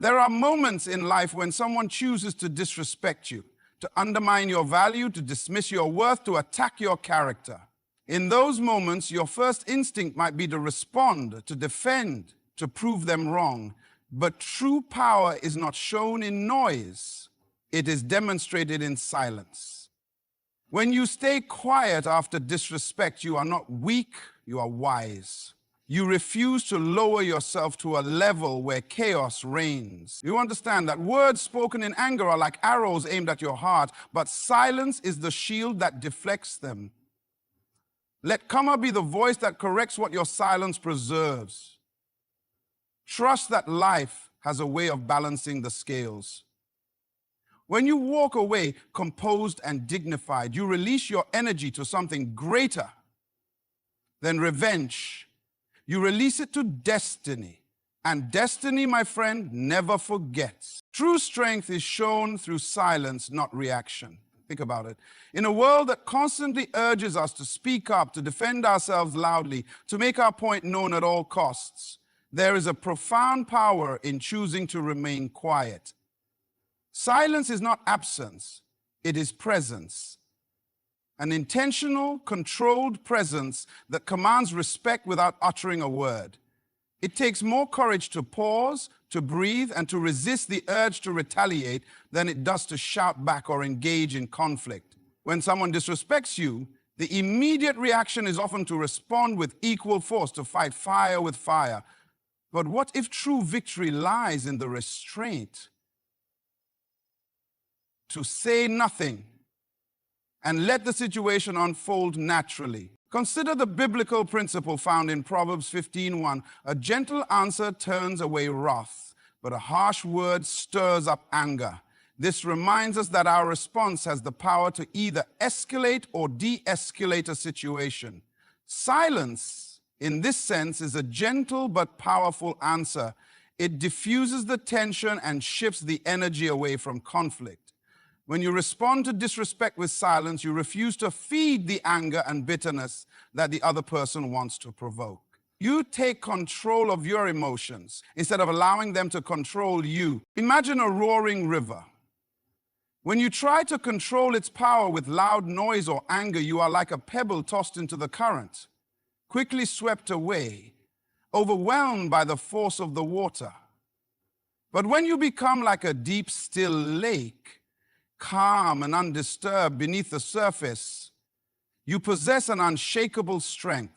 There are moments in life when someone chooses to disrespect you, to undermine your value, to dismiss your worth, to attack your character. In those moments, your first instinct might be to respond, to defend, to prove them wrong. But true power is not shown in noise. It is demonstrated in silence. When you stay quiet after disrespect, you are not weak, you are wise. You refuse to lower yourself to a level where chaos reigns. You understand that words spoken in anger are like arrows aimed at your heart, but silence is the shield that deflects them. Let karma be the voice that corrects what your silence preserves. Trust that life has a way of balancing the scales. When you walk away composed and dignified, you release your energy to something greater than revenge. You release it to destiny. And destiny, my friend, never forgets. True strength is shown through silence, not reaction. Think about it. In a world that constantly urges us to speak up, to defend ourselves loudly, to make our point known at all costs, there is a profound power in choosing to remain quiet. Silence is not absence, it is presence. An intentional, controlled presence that commands respect without uttering a word. It takes more courage to pause, to breathe, and to resist the urge to retaliate than it does to shout back or engage in conflict. When someone disrespects you, the immediate reaction is often to respond with equal force, to fight fire with fire. But what if true victory lies in the restraint? To say nothing and let the situation unfold naturally. Consider the biblical principle found in Proverbs 15:1. A gentle answer turns away wrath, but a harsh word stirs up anger. This reminds us that our response has the power to either escalate or de-escalate a situation. Silence, in this sense, is a gentle but powerful answer. It diffuses the tension and shifts the energy away from conflict. When you respond to disrespect with silence, you refuse to feed the anger and bitterness that the other person wants to provoke. You take control of your emotions instead of allowing them to control you. Imagine a roaring river. When you try to control its power with loud noise or anger, you are like a pebble tossed into the current, quickly swept away, overwhelmed by the force of the water. But when you become like a deep, still lake, calm and undisturbed beneath the surface, you possess an unshakable strength.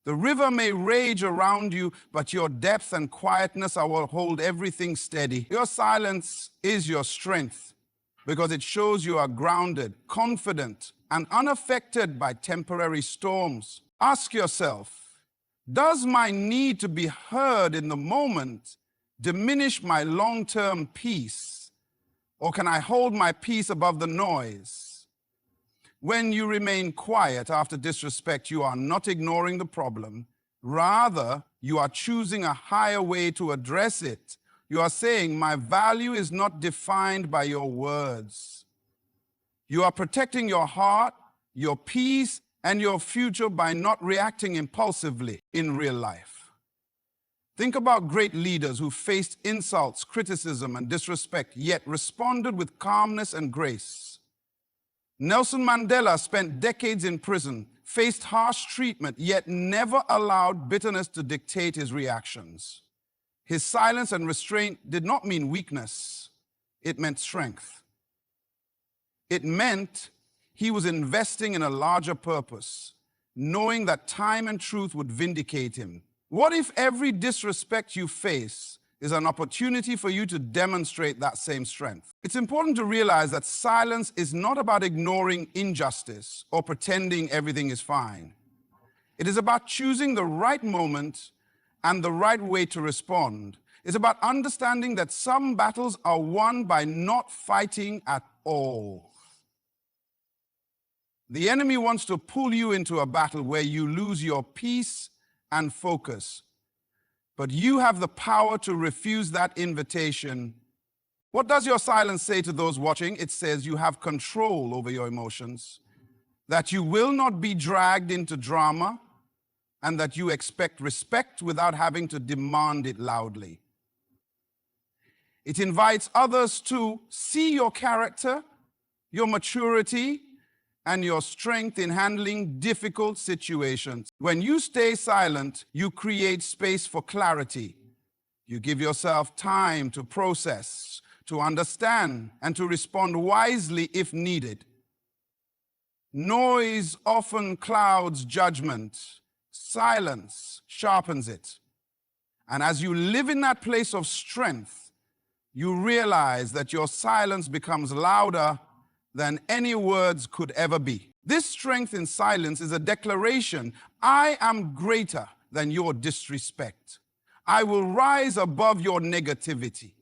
The river may rage around you, but your depth and quietness will hold everything steady. Your silence is your strength because it shows you are grounded, confident, and unaffected by temporary storms. Ask yourself, does my need to be heard in the moment diminish my long-term peace? Or can I hold my peace above the noise? When you remain quiet after disrespect, you are not ignoring the problem. Rather, you are choosing a higher way to address it. You are saying, my value is not defined by your words. You are protecting your heart, your peace, and your future by not reacting impulsively in real life. Think about great leaders who faced insults, criticism, and disrespect, yet responded with calmness and grace. Nelson Mandela spent decades in prison, faced harsh treatment, yet never allowed bitterness to dictate his reactions. His silence and restraint did not mean weakness. It meant strength. It meant he was investing in a larger purpose, knowing that time and truth would vindicate him. What if every disrespect you face is an opportunity for you to demonstrate that same strength? It's important to realize that silence is not about ignoring injustice or pretending everything is fine. It is about choosing the right moment and the right way to respond. It's about understanding that some battles are won by not fighting at all. The enemy wants to pull you into a battle where you lose your peace and focus. But you have the power to refuse that invitation. What does your silence say to those watching? It says you have control over your emotions, that you will not be dragged into drama, and that you expect respect without having to demand it loudly. It invites others to see your character, your maturity, and your strength in handling difficult situations. When you stay silent, you create space for clarity. You give yourself time to process, to understand, and to respond wisely if needed. Noise often clouds judgment. Silence sharpens it. And as you live in that place of strength, you realize that your silence becomes louder than any words could ever be. This strength in silence is a declaration: I am greater than your disrespect. I will rise above your negativity.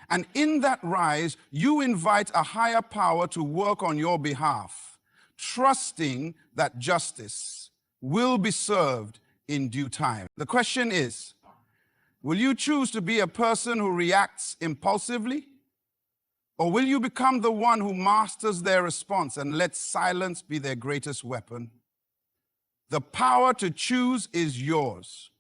And in that rise, you invite a higher power to work on your behalf, trusting that justice will be served in due time. The question is, will you choose to be a person who reacts impulsively? Or will you become the one who masters their response and lets silence be their greatest weapon? The power to choose is yours.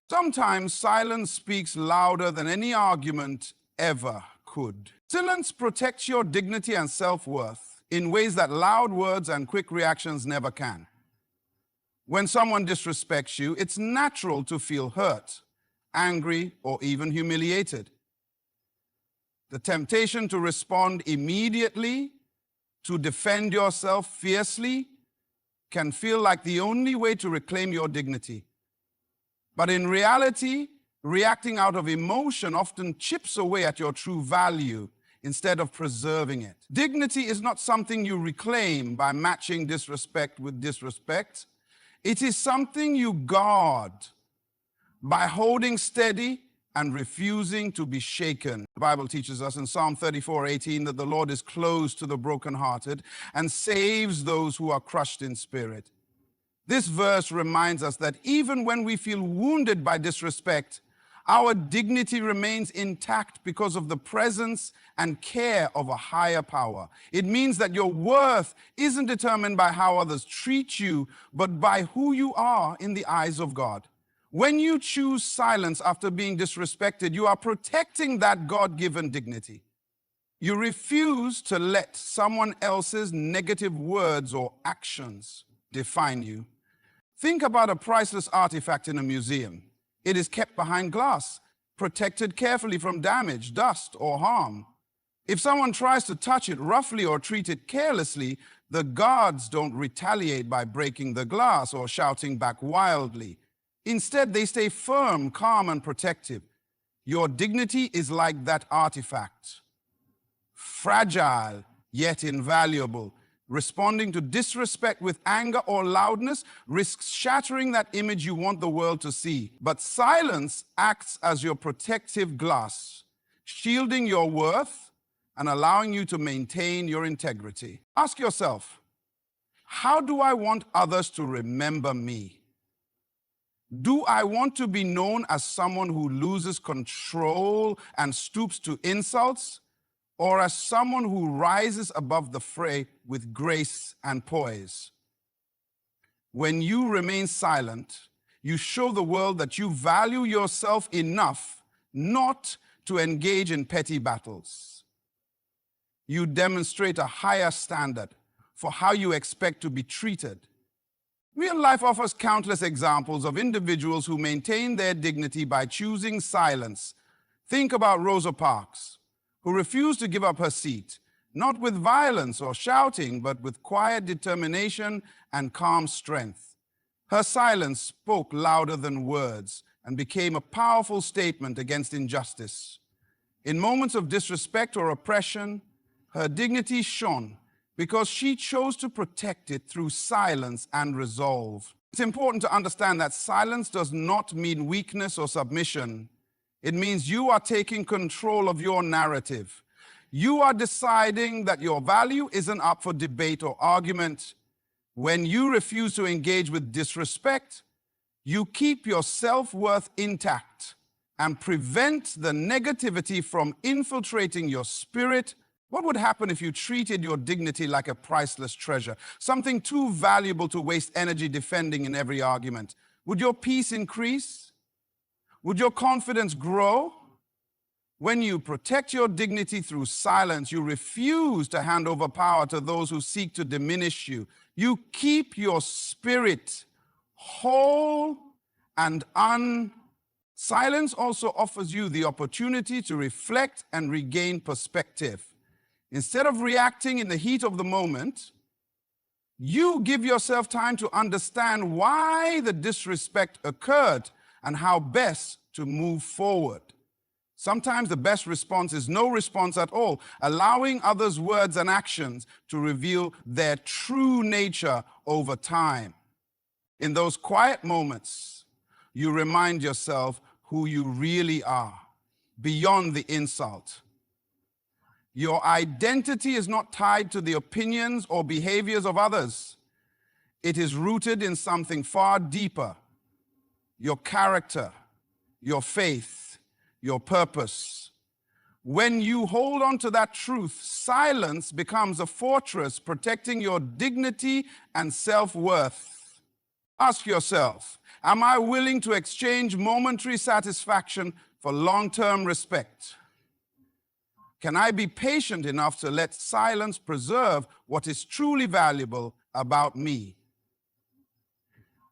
Sometimes silence speaks louder than any argument ever could. Silence protects your dignity and self-worth in ways that loud words and quick reactions never can. When someone disrespects you, it's natural to feel hurt, angry, or even humiliated. The temptation to respond immediately, to defend yourself fiercely, can feel like the only way to reclaim your dignity. But in reality, reacting out of emotion often chips away at your true value instead of preserving it. Dignity is not something you reclaim by matching disrespect with disrespect. It is something you guard by holding steady and refusing to be shaken. The Bible teaches us in Psalm 34:18 that the Lord is close to the brokenhearted and saves those who are crushed in spirit. This verse reminds us that even when we feel wounded by disrespect, our dignity remains intact because of the presence and care of a higher power. It means that your worth isn't determined by how others treat you, but by who you are in the eyes of God. When you choose silence after being disrespected, you are protecting that God-given dignity. You refuse to let someone else's negative words or actions define you. Think about a priceless artifact in a museum. It is kept behind glass, protected carefully from damage, dust, or harm. If someone tries to touch it roughly or treat it carelessly, the guards don't retaliate by breaking the glass or shouting back wildly. Instead, they stay firm, calm, and protective. Your dignity is like that artifact, fragile yet invaluable. Responding to disrespect with anger or loudness risks shattering that image you want the world to see. But silence acts as your protective glass, shielding your worth and allowing you to maintain your integrity. Ask yourself, how do I want others to remember me? Do I want to be known as someone who loses control and stoops to insults, or as someone who rises above the fray with grace and poise? When you remain silent, you show the world that you value yourself enough not to engage in petty battles. You demonstrate a higher standard for how you expect to be treated. Real life offers countless examples of individuals who maintain their dignity by choosing silence. Think about Rosa Parks, who refused to give up her seat, not with violence or shouting, but with quiet determination and calm strength. Her silence spoke louder than words and became a powerful statement against injustice. In moments of disrespect or oppression, her dignity shone because she chose to protect it through silence and resolve. It's important to understand that silence does not mean weakness or submission. It means you are taking control of your narrative. You are deciding that your value isn't up for debate or argument. When you refuse to engage with disrespect, you keep your self-worth intact and prevent the negativity from infiltrating your spirit. What would happen if you treated your dignity like a priceless treasure, something too valuable to waste energy defending in every argument? Would your peace increase? Would your confidence grow? When you protect your dignity through silence, you refuse to hand over power to those who seek to diminish you. You keep your spirit whole and Silence also offers you the opportunity to reflect and regain perspective. Instead of reacting in the heat of the moment, you give yourself time to understand why the disrespect occurred and how best to move forward. Sometimes the best response is no response at all, allowing others' words and actions to reveal their true nature over time. In those quiet moments, you remind yourself who you really are, beyond the insult. Your identity is not tied to the opinions or behaviors of others. It is rooted in something far deeper: your character, your faith, your purpose. When you hold on to that truth, silence becomes a fortress protecting your dignity and self-worth. Ask yourself, am I willing to exchange momentary satisfaction for long-term respect? Can I be patient enough to let silence preserve what is truly valuable about me?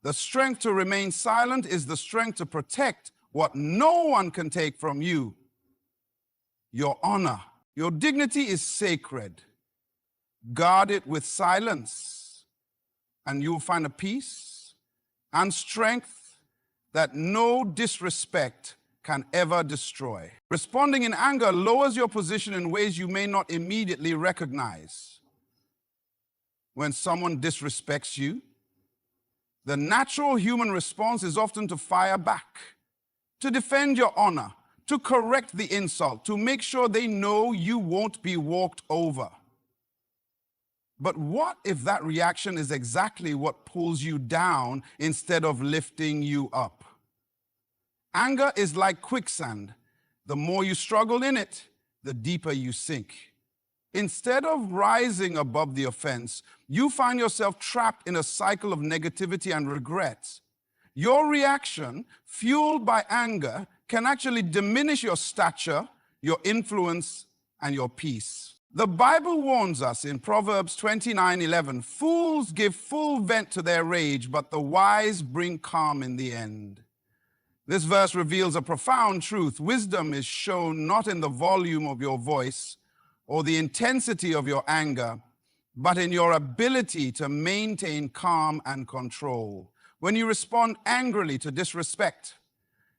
The strength to remain silent is the strength to protect what no one can take from you: your honor. Your dignity is sacred. Guard it with silence, and you'll find a peace and strength that no disrespect can ever destroy. Responding in anger lowers your position in ways you may not immediately recognize. When someone disrespects you, the natural human response is often to fire back, to defend your honor, to correct the insult, to make sure they know you won't be walked over. But what if that reaction is exactly what pulls you down instead of lifting you up? Anger is like quicksand. The more you struggle in it, the deeper you sink. Instead of rising above the offense, you find yourself trapped in a cycle of negativity and regret. Your reaction, fueled by anger, can actually diminish your stature, your influence, and your peace. The Bible warns us in Proverbs 29:11, "Fools give full vent to their rage, but the wise bring calm in the end." This verse reveals a profound truth. Wisdom is shown not in the volume of your voice or the intensity of your anger, but in your ability to maintain calm and control. When you respond angrily to disrespect,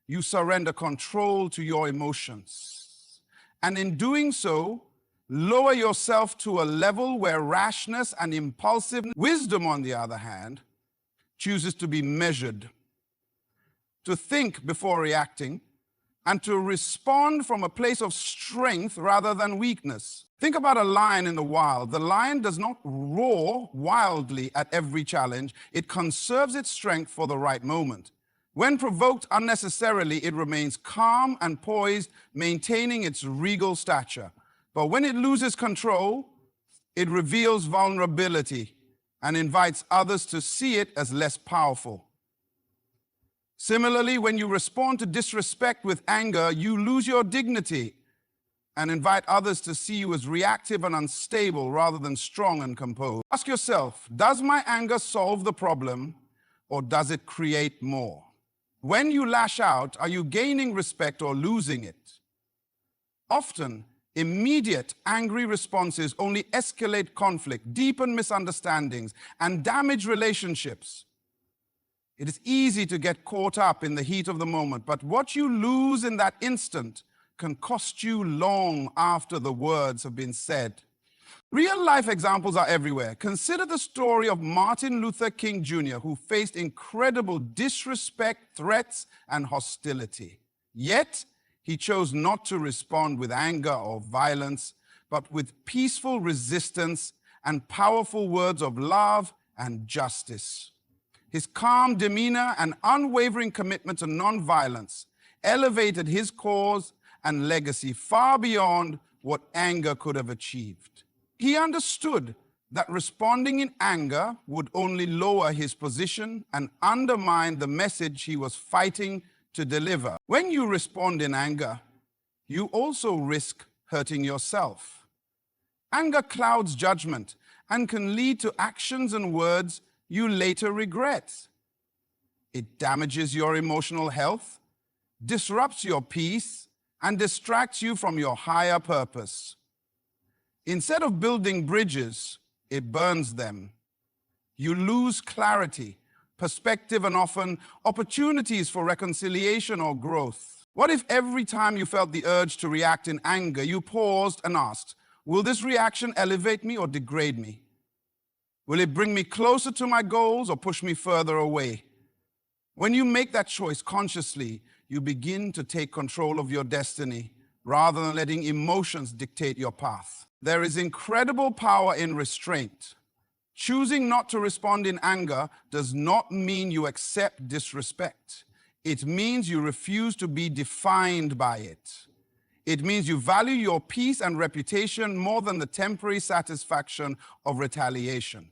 you surrender control to your emotions. And in doing so, lower yourself to a level where rashness and impulsiveness. Wisdom, on the other hand, chooses to be measured, to think before reacting, and to respond from a place of strength rather than weakness. Think about a lion in the wild. The lion does not roar wildly at every challenge. It conserves its strength for the right moment. When provoked unnecessarily, it remains calm and poised, maintaining its regal stature. But when it loses control, it reveals vulnerability and invites others to see it as less powerful. Similarly, when you respond to disrespect with anger, you lose your dignity and invite others to see you as reactive and unstable rather than strong and composed. Ask yourself, does my anger solve the problem, or does it create more? When you lash out, are you gaining respect or losing it? Often, immediate angry responses only escalate conflict, deepen misunderstandings, and damage relationships. It is easy to get caught up in the heat of the moment, but what you lose in that instant can cost you long after the words have been said. Real-life examples are everywhere. Consider the story of Martin Luther King Jr., who faced incredible disrespect, threats, and hostility. Yet, he chose not to respond with anger or violence, but with peaceful resistance and powerful words of love and justice. His calm demeanor and unwavering commitment to nonviolence elevated his cause and legacy far beyond what anger could have achieved. He understood that responding in anger would only lower his position and undermine the message he was fighting to deliver. When you respond in anger, you also risk hurting yourself. Anger clouds judgment and can lead to actions and words you later regret. It damages your emotional health, disrupts your peace, and distracts you from your higher purpose. Instead of building bridges, it burns them. You lose clarity, perspective, and often opportunities for reconciliation or growth. What if every time you felt the urge to react in anger, you paused and asked, will this reaction elevate me or degrade me? Will it bring me closer to my goals or push me further away? When you make that choice consciously, you begin to take control of your destiny rather than letting emotions dictate your path. There is incredible power in restraint. Choosing not to respond in anger does not mean you accept disrespect. It means you refuse to be defined by it. It means you value your peace and reputation more than the temporary satisfaction of retaliation.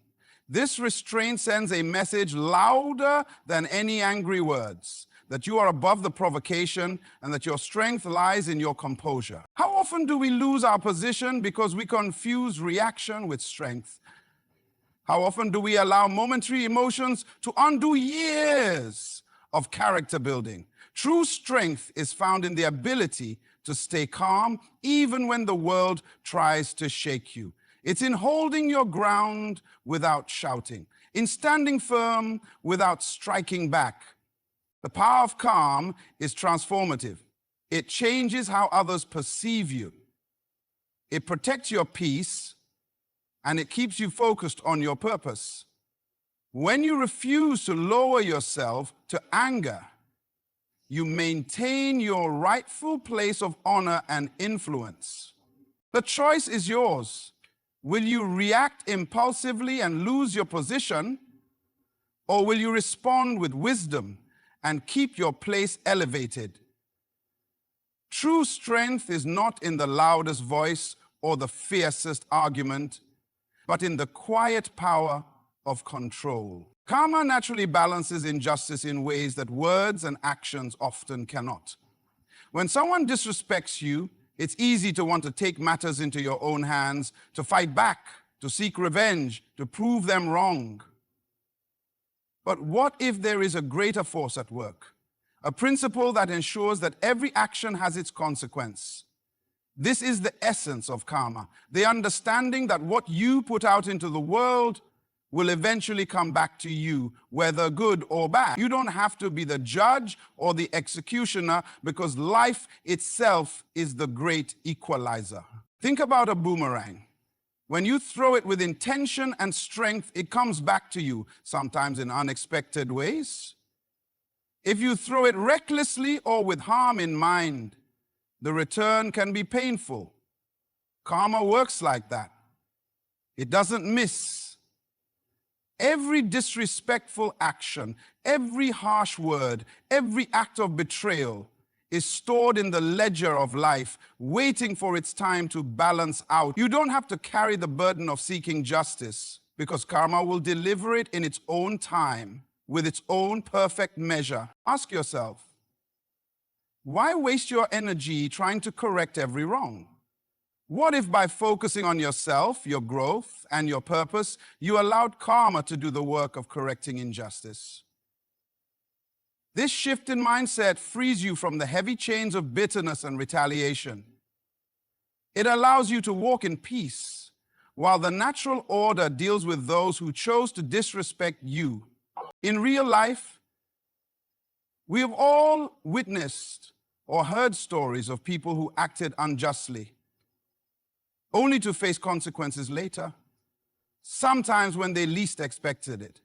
This restraint sends a message louder than any angry words, that you are above the provocation and that your strength lies in your composure. How often do we lose our position because we confuse reaction with strength? How often do we allow momentary emotions to undo years of character building? True strength is found in the ability to stay calm even when the world tries to shake you. It's in holding your ground without shouting, in standing firm without striking back. The power of calm is transformative. It changes how others perceive you. It protects your peace, and it keeps you focused on your purpose. When you refuse to lower yourself to anger, you maintain your rightful place of honor and influence. The choice is yours. Will you react impulsively and lose your position, or will you respond with wisdom and keep your place elevated? True strength is not in the loudest voice or the fiercest argument, but in the quiet power of control. Karma naturally balances injustice in ways that words and actions often cannot. When someone disrespects you, it's easy to want to take matters into your own hands, to fight back, to seek revenge, to prove them wrong. But what if there is a greater force at work? A principle that ensures that every action has its consequence. This is the essence of karma, the understanding that what you put out into the world will eventually come back to you, whether good or bad. You don't have to be the judge or the executioner because life itself is the great equalizer. Think about a boomerang. When you throw it with intention and strength, it comes back to you, sometimes in unexpected ways. If you throw it recklessly or with harm in mind, the return can be painful. Karma works like that. It doesn't miss. Every disrespectful action, every harsh word, every act of betrayal is stored in the ledger of life, waiting for its time to balance out. You don't have to carry the burden of seeking justice because karma will deliver it in its own time, with its own perfect measure. Ask yourself, why waste your energy trying to correct every wrong? What if by focusing on yourself, your growth, and your purpose, you allowed karma to do the work of correcting injustice? This shift in mindset frees you from the heavy chains of bitterness and retaliation. It allows you to walk in peace, while the natural order deals with those who chose to disrespect you. In real life, we have all witnessed or heard stories of people who acted unjustly, only to face consequences later, sometimes when they least expected it.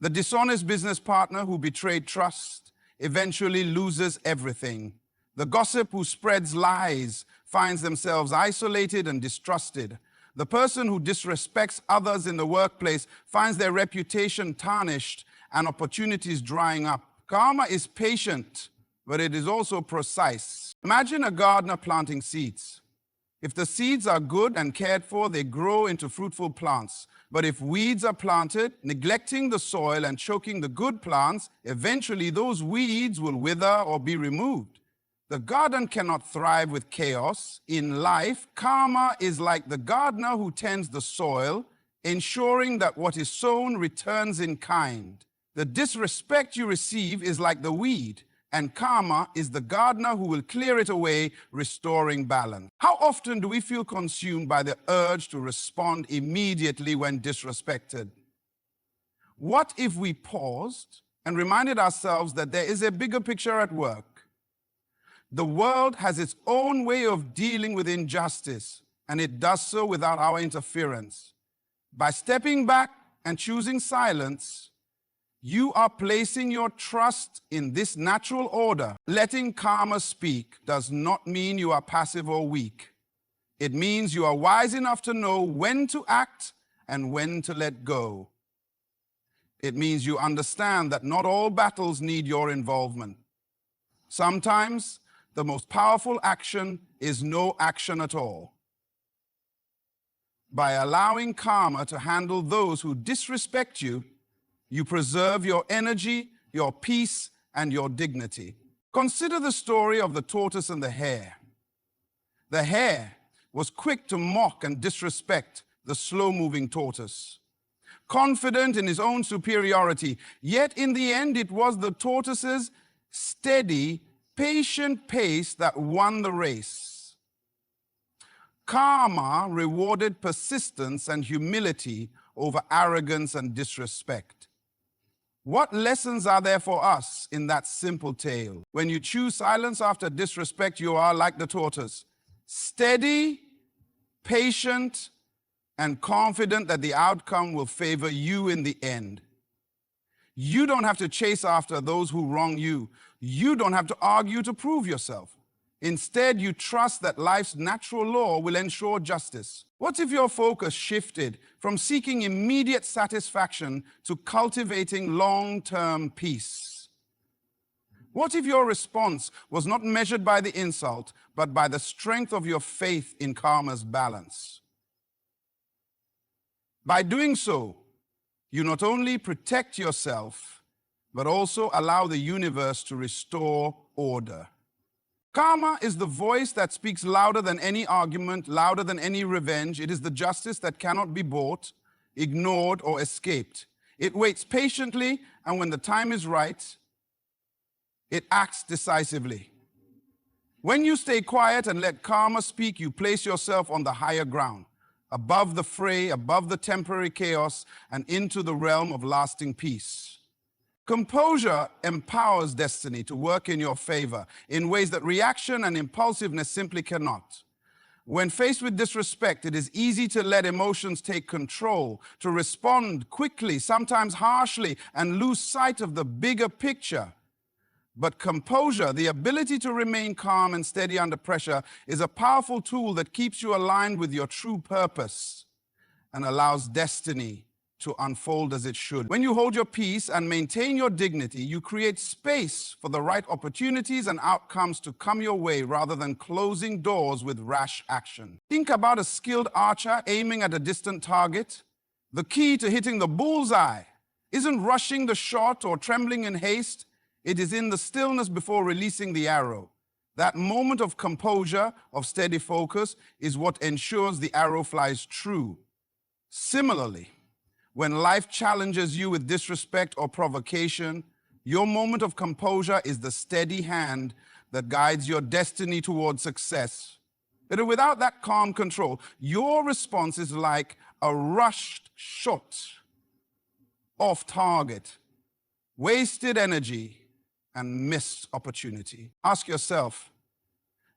The dishonest business partner who betrayed trust eventually loses everything. The gossip who spreads lies finds themselves isolated and distrusted. The person who disrespects others in the workplace finds their reputation tarnished and opportunities drying up. Karma is patient, but it is also precise. Imagine a gardener planting seeds. If the seeds are good and cared for, they grow into fruitful plants. But if weeds are planted, neglecting the soil and choking the good plants, eventually those weeds will wither or be removed. The garden cannot thrive with chaos. In life, karma is like the gardener who tends the soil, ensuring that what is sown returns in kind. The disrespect you receive is like the weed, and karma is the gardener who will clear it away, restoring balance. How often do we feel consumed by the urge to respond immediately when disrespected? What if we paused and reminded ourselves that there is a bigger picture at work? The world has its own way of dealing with injustice, and it does so without our interference. By stepping back and choosing silence, you are placing your trust in this natural order. Letting karma speak does not mean you are passive or weak. It means you are wise enough to know when to act and when to let go. It means you understand that not all battles need your involvement. Sometimes, the most powerful action is no action at all. By allowing karma to handle those who disrespect you, you preserve your energy, your peace, and your dignity. Consider the story of the tortoise and the hare. The hare was quick to mock and disrespect the slow-moving tortoise, confident in his own superiority. Yet in the end, it was the tortoise's steady, patient pace that won the race. Karma rewarded persistence and humility over arrogance and disrespect. What lessons are there for us in that simple tale? When you choose silence after disrespect, you are like the tortoise, steady, patient, and confident that the outcome will favor you in the end. You don't have to chase after those who wrong you. You don't have to argue to prove yourself. Instead, you trust that life's natural law will ensure justice. What if your focus shifted from seeking immediate satisfaction to cultivating long-term peace? What if your response was not measured by the insult, but by the strength of your faith in karma's balance? By doing so, you not only protect yourself, but also allow the universe to restore order. Karma is the voice that speaks louder than any argument, louder than any revenge. It is the justice that cannot be bought, ignored, or escaped. It waits patiently, and when the time is right, it acts decisively. When you stay quiet and let karma speak, you place yourself on the higher ground, above the fray, above the temporary chaos, and into the realm of lasting peace. Composure empowers destiny to work in your favor in ways that reaction and impulsiveness simply cannot. When faced with disrespect, it is easy to let emotions take control, to respond quickly, sometimes harshly, and lose sight of the bigger picture. But composure, the ability to remain calm and steady under pressure, is a powerful tool that keeps you aligned with your true purpose and allows destiny to unfold as it should. When you hold your peace and maintain your dignity, you create space for the right opportunities and outcomes to come your way rather than closing doors with rash action. Think about a skilled archer aiming at a distant target. The key to hitting the bullseye isn't rushing the shot or trembling in haste. It is in the stillness before releasing the arrow. That moment of composure, of steady focus, is what ensures the arrow flies true. Similarly, when life challenges you with disrespect or provocation, your moment of composure is the steady hand that guides your destiny towards success. But without that calm control, your response is like a rushed shot off target, wasted energy, and missed opportunity. Ask yourself,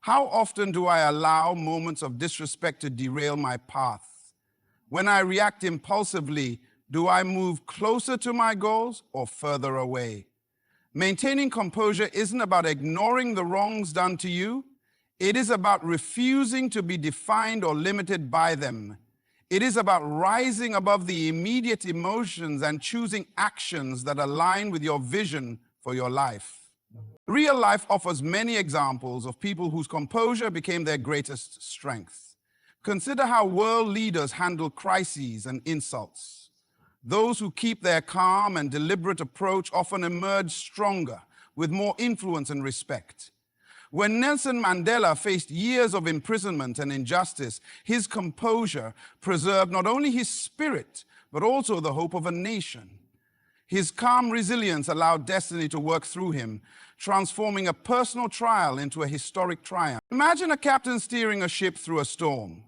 how often do I allow moments of disrespect to derail my path? When I react impulsively, do I move closer to my goals or further away? Maintaining composure isn't about ignoring the wrongs done to you. It is about refusing to be defined or limited by them. It is about rising above the immediate emotions and choosing actions that align with your vision for your life. Real life offers many examples of people whose composure became their greatest strength. Consider how world leaders handle crises and insults. Those who keep their calm and deliberate approach often emerge stronger, with more influence and respect. When Nelson Mandela faced years of imprisonment and injustice, his composure preserved not only his spirit, but also the hope of a nation. His calm resilience allowed destiny to work through him, transforming a personal trial into a historic triumph. Imagine a captain steering a ship through a storm.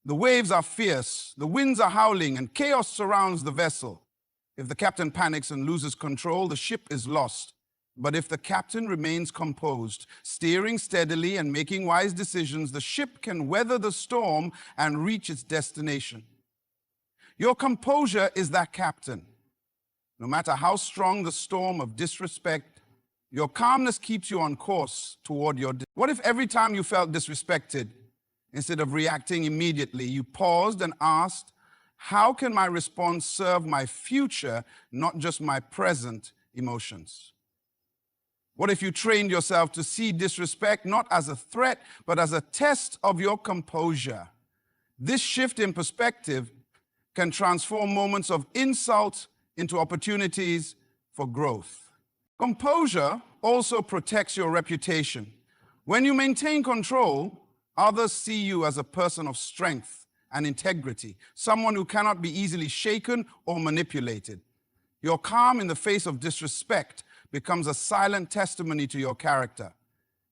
The waves are fierce, the winds are howling, and chaos surrounds the vessel. If the captain panics and loses control, the ship is lost. But if the captain remains composed, steering steadily and making wise decisions, the ship can weather the storm and reach its destination. Your composure is that captain. No matter how strong the storm of disrespect, your calmness keeps you on course toward your... What if every time you felt disrespected, instead of reacting immediately, you paused and asked, how can my response serve my future, not just my present emotions? What if you trained yourself to see disrespect not as a threat, but as a test of your composure? This shift in perspective can transform moments of insult into opportunities for growth. Composure also protects your reputation. When you maintain control, others see you as a person of strength and integrity, someone who cannot be easily shaken or manipulated. Your calm in the face of disrespect becomes a silent testimony to your character.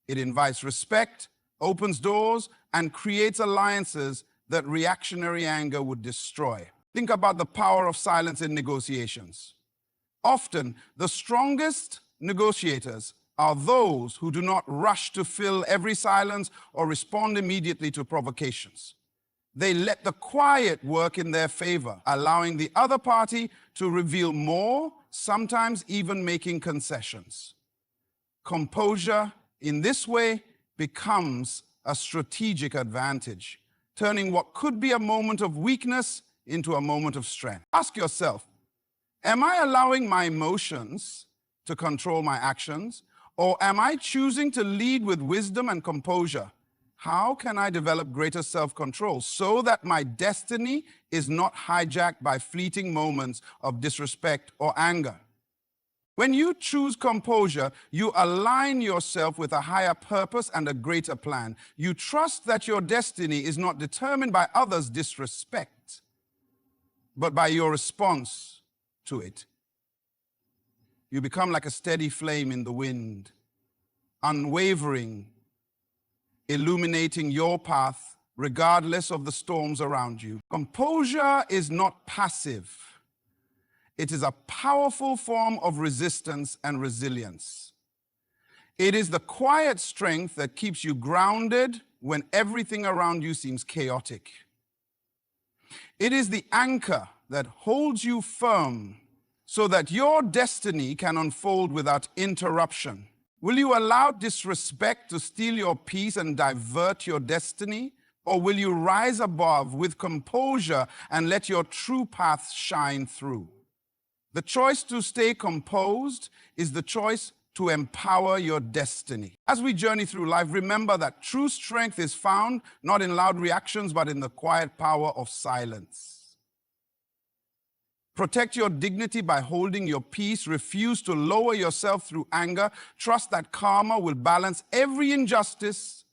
It invites respect, opens doors, and creates alliances that reactionary anger would destroy. Think about the power of silence in negotiations. Often, the strongest negotiators are those who do not rush to fill every silence or respond immediately to provocations. They let the quiet work in their favor, allowing the other party to reveal more, sometimes even making concessions. Composure, in this way, becomes a strategic advantage, turning what could be a moment of weakness into a moment of strength. Ask yourself, am I allowing my emotions to control my actions, or am I choosing to lead with wisdom and composure? How can I develop greater self-control so that my destiny is not hijacked by fleeting moments of disrespect or anger? When you choose composure, you align yourself with a higher purpose and a greater plan. You trust that your destiny is not determined by others' disrespect, but by your response to it. You become like a steady flame in the wind, unwavering, illuminating your path regardless of the storms around you. Composure is not passive. It is a powerful form of resistance and resilience. It is the quiet strength that keeps you grounded when everything around you seems chaotic. It is the anchor that holds you firm so that your destiny can unfold without interruption. Will you allow disrespect to steal your peace and divert your destiny? Or will you rise above with composure and let your true path shine through? The choice to stay composed is the choice to empower your destiny. As we journey through life, remember that true strength is found not in loud reactions, but in the quiet power of silence. Protect your dignity by holding your peace. Refuse to lower yourself through anger. Trust that karma will balance every injustice.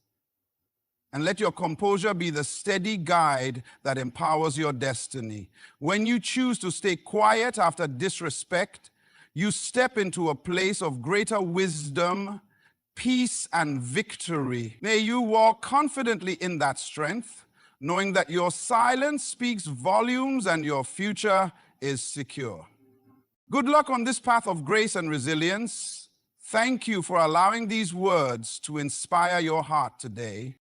And let your composure be the steady guide that empowers your destiny. When you choose to stay quiet after disrespect, you step into a place of greater wisdom, peace, and victory. May you walk confidently in that strength, knowing that your silence speaks volumes and your future is secure. Good luck on this path of grace and resilience. Thank you for allowing these words to inspire your heart today.